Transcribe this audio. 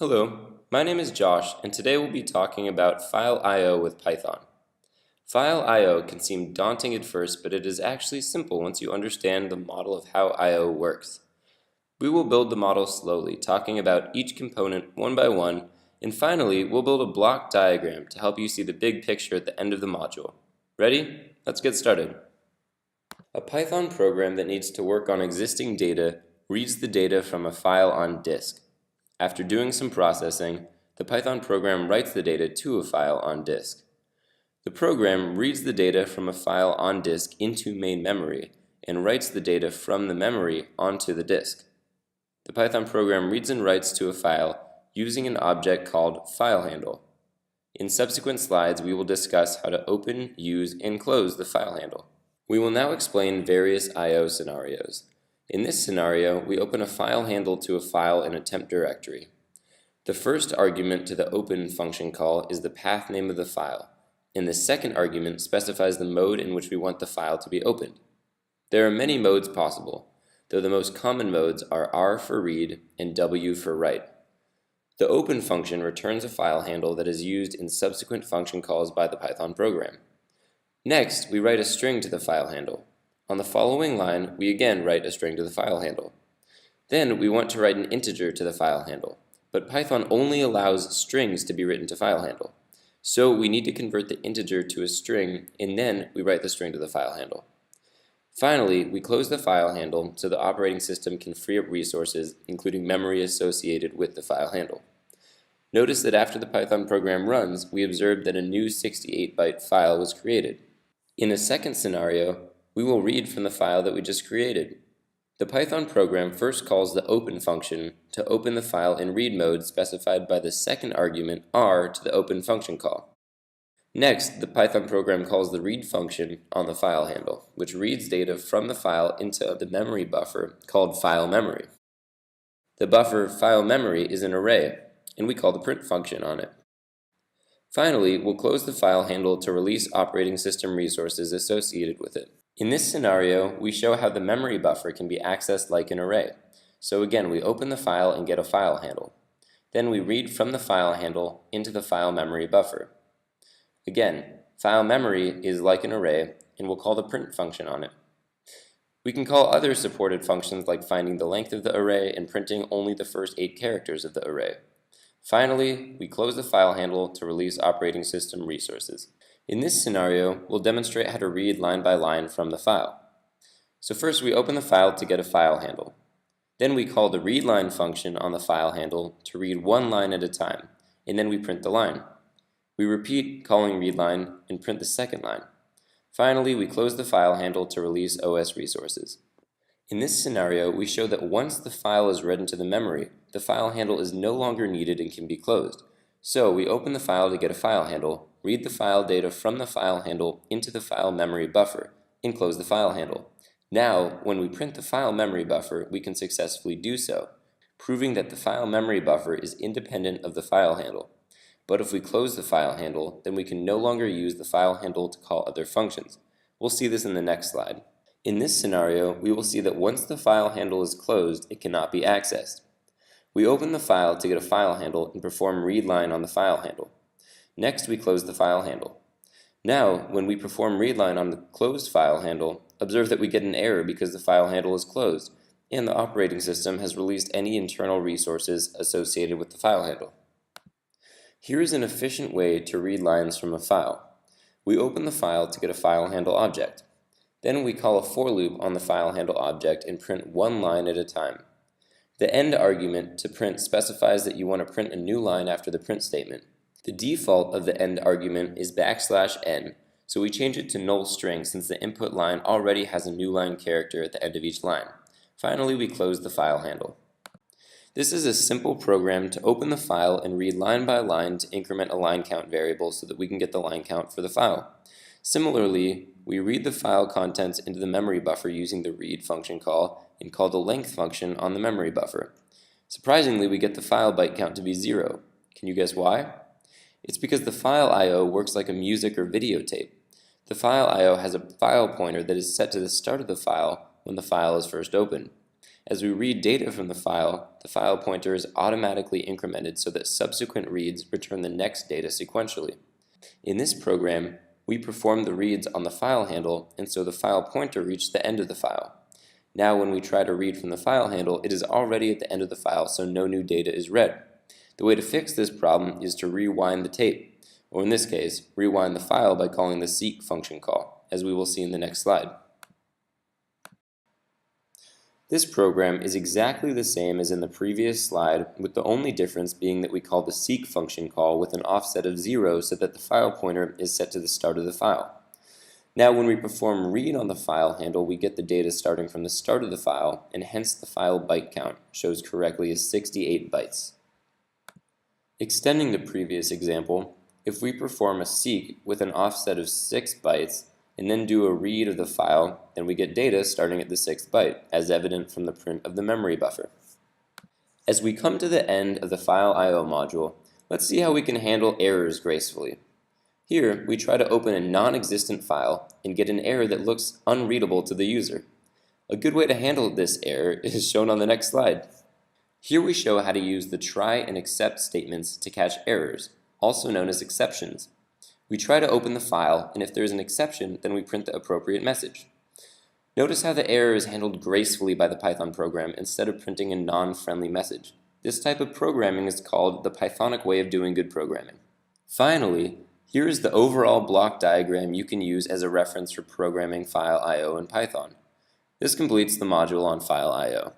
Hello, my name is Josh, and today we'll be talking about File I/O with Python. File I/O can seem daunting at first, but it is actually simple once you understand the model of how I/O works. We will build the model slowly, talking about each component one by one, and finally, we'll build a block diagram to help you see the big picture at the end of the module. Ready? Let's get started. A Python program that needs to work on existing data reads the data from a file on disk. After doing some processing, the Python program writes the data to a file on disk. The program reads the data from a file on disk into main memory and writes the data from the memory onto the disk. The Python program reads and writes to a file using an object called FileHandle. In subsequent slides, we will discuss how to open, use, and close the FileHandle. We will now explain various I/O scenarios. In this scenario, we open a FileHandle to a file in a temp directory. The first argument to the open function call is the path name of the file, and the second argument specifies the mode in which we want the file to be opened. There are many modes possible, though the most common modes are R for read and W for write. The open function returns a FileHandle that is used in subsequent function calls by the Python program. Next, we write a string to the FileHandle. On the following line, we again write a string to the FileHandle. Then we want to write an integer to the FileHandle, but Python only allows strings to be written to FileHandle. So we need to convert the integer to a string, and then we write the string to the FileHandle. Finally, we close the FileHandle so the operating system can free up resources, including memory associated with the FileHandle. Notice that after the Python program runs, we observe that a new 68-byte file was created. In a second scenario, we will read from the file that we just created. The Python program first calls the open function to open the file in read mode specified by the second argument R to the open function call. Next, the Python program calls the read function on the FileHandle, which reads data from the file into the memory buffer called file memory. The buffer file memory is an array, and we call the print function on it. Finally, we'll close the FileHandle to release operating system resources associated with it. In this scenario, we show how the memory buffer can be accessed like an array. So again, we open the file and get a FileHandle. Then we read from the FileHandle into the file memory buffer. Again, file memory is like an array, and we'll call the print function on it. We can call other supported functions like finding the length of the array and printing only the first 8 characters of the array. Finally, we close the FileHandle to release operating system resources. In this scenario, we'll demonstrate how to read line by line from the file. So first we open the file to get a FileHandle. Then we call the readLine function on the FileHandle to read one line at a time, and then we print the line. We repeat calling readLine and print the second line. Finally, we close the FileHandle to release OS resources. In this scenario, we show that once the file is read into the memory, the FileHandle is no longer needed and can be closed. So we open the file to get a FileHandle, read the file data from the FileHandle into the file memory buffer, and close the FileHandle. Now, when we print the file memory buffer, we can successfully do so, proving that the file memory buffer is independent of the FileHandle. But if we close the FileHandle, then we can no longer use the FileHandle to call other functions. We'll see this in the next slide. In this scenario, we will see that once the FileHandle is closed, it cannot be accessed. We open the file to get a FileHandle and perform readLine on the FileHandle. Next, we close the FileHandle. Now, when we perform readLine on the closed FileHandle, observe that we get an error because the FileHandle is closed, and the operating system has released any internal resources associated with the FileHandle. Here is an efficient way to read lines from a file. We open the file to get a FileHandle object. Then we call a for loop on the FileHandle object and print one line at a time. The end argument to print specifies that you want to print a new line after the print statement. The default of the end argument is \n, so we change it to null string since the input line already has a new line character at the end of each line. Finally, we close the FileHandle. This is a simple program to open the file and read line by line to increment a line count variable so that we can get the line count for the file. Similarly, we read the file contents into the memory buffer using the read function call and call the length function on the memory buffer. Surprisingly, we get the file byte count to be 0. Can you guess why? It's because the file I/O works like a music or video tape. The file I/O has a file pointer that is set to the start of the file when the file is first opened. As we read data from the file pointer is automatically incremented so that subsequent reads return the next data sequentially. In this program, we perform the reads on the file handle, and so the file pointer reached the end of the file. Now when we try to read from the file handle, it is already at the end of the file, so no new data is read. The way to fix this problem is to rewind the tape, or in this case, rewind the file by calling the seek function call, as we will see in the next slide. This program is exactly the same as in the previous slide, with the only difference being that we call the seek function call with an offset of 0 so that the file pointer is set to the start of the file. Now when we perform read on the file handle, we get the data starting from the start of the file, and hence the file byte count shows correctly as 68 bytes. Extending the previous example, if we perform a seek with an offset of 6 bytes, and then do a read of the file, then we get data starting at the 6th byte, as evident from the print of the memory buffer. As we come to the end of the file I/O module, let's see how we can handle errors gracefully. Here, we try to open a non-existent file and get an error that looks unreadable to the user. A good way to handle this error is shown on the next slide. Here we show how to use the try and except statements to catch errors, also known as exceptions. We try to open the file, and if there is an exception, then we print the appropriate message. Notice how the error is handled gracefully by the Python program instead of printing a non-friendly message. This type of programming is called the Pythonic way of doing good programming. Finally, here is the overall block diagram you can use as a reference for programming file I/O in Python. This completes the module on file I/O.